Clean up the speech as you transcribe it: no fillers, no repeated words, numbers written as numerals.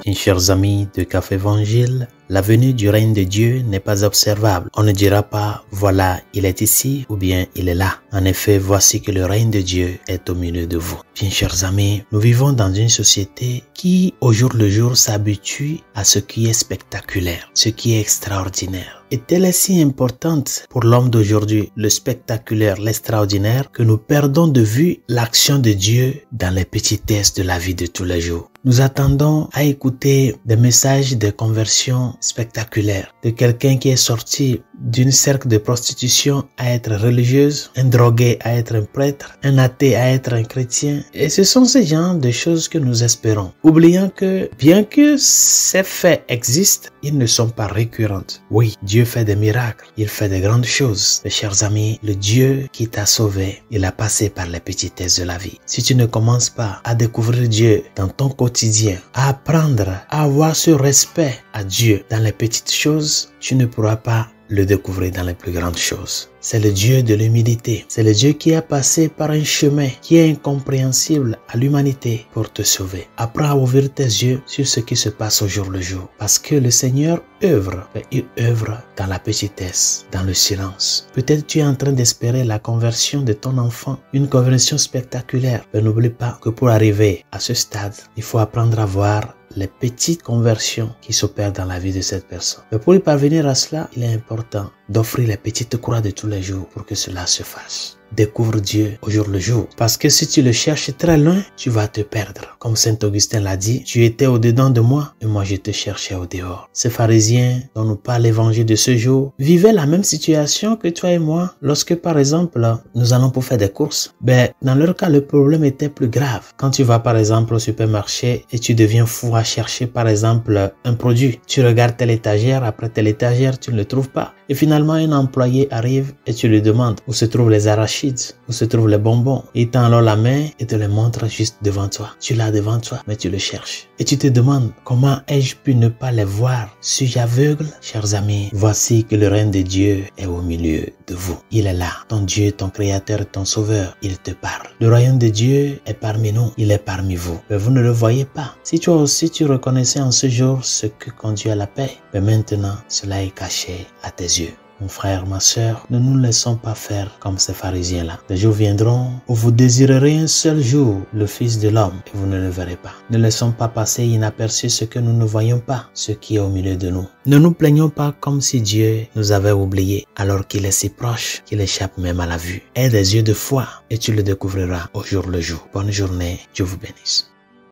Bien, chers amis de Café Évangile, la venue du règne de Dieu n'est pas observable. On ne dira pas, voilà, il est ici ou bien il est là. En effet, voici que le règne de Dieu est au milieu de vous. Bien, chers amis, nous vivons dans une société qui, au jour le jour, s'habitue à ce qui est spectaculaire, ce qui est extraordinaire. Et elle est si importante pour l'homme d'aujourd'hui, le spectaculaire, l'extraordinaire, que nous perdons de vue l'action de Dieu dans les petitesses de la vie de tous les jours. Nous attendons à écouter des messages de conversion spectaculaires, de quelqu'un qui est sorti d'une cercle de prostitution à être religieuse, un drogué à être un prêtre, un athée à être un chrétien. Et ce sont ces genres de choses que nous espérons, oubliant que bien que ces faits existent, ils ne sont pas récurrents. Oui, Dieu fait des miracles, il fait de grandes choses. Mais chers amis, le Dieu qui t'a sauvé, il a passé par les petitesses de la vie. Si tu ne commences pas à découvrir Dieu dans ton quotidien, à apprendre à avoir ce respect à Dieu dans les petites choses, tu ne pourras pas le découvrir dans les plus grandes choses. C'est le Dieu de l'humilité. C'est le Dieu qui a passé par un chemin qui est incompréhensible à l'humanité pour te sauver. Apprends à ouvrir tes yeux sur ce qui se passe au jour le jour. Parce que le Seigneur œuvre. Il œuvre dans la petitesse, dans le silence. Peut-être tu es en train d'espérer la conversion de ton enfant, une conversion spectaculaire. Mais n'oublie pas que pour arriver à ce stade, il faut apprendre à voir les petites conversions qui s'opèrent dans la vie de cette personne. Mais pour y parvenir à cela, il est important d'offrir les petites croix de tous les jours pour que cela se fasse. Découvre Dieu au jour le jour. Parce que si tu le cherches très loin, tu vas te perdre. Comme Saint Augustin l'a dit, tu étais au-dedans de moi et moi je te cherchais au dehors. Ces pharisiens dont nous parle l'évangile de ce jour vivaient la même situation que toi et moi. Lorsque par exemple, nous allons pour faire des courses, dans leur cas, le problème était plus grave. Quand tu vas par exemple au supermarché et tu deviens fou à chercher par exemple un produit, tu regardes telle étagère, après telle étagère, tu ne le trouves pas. Et finalement, un employé arrive et tu lui demandes où se trouvent les arachides, où se trouvent les bonbons. Il tend alors la main et te les montre juste devant toi. Tu l'as devant toi, mais tu le cherches. Et tu te demandes, comment ai-je pu ne pas les voir? Suis-je aveugle? Chers amis, voici que le règne de Dieu est au milieu de vous. Il est là, ton Dieu, ton Créateur, ton Sauveur. Il te parle. Le royaume de Dieu est parmi nous. Il est parmi vous. Mais vous ne le voyez pas. Si toi aussi tu reconnaissais en ce jour ce que conduit à la paix, mais maintenant cela est caché à tes yeux. Mon frère, ma sœur, ne nous laissons pas faire comme ces pharisiens-là. Des jours viendront où vous désirerez un seul jour le Fils de l'homme et vous ne le verrez pas. Ne laissons pas passer inaperçu ce que nous ne voyons pas, ce qui est au milieu de nous. Ne nous plaignons pas comme si Dieu nous avait oubliés alors qu'il est si proche qu'il échappe même à la vue. Aie des yeux de foi et tu le découvriras au jour le jour. Bonne journée, Dieu vous bénisse.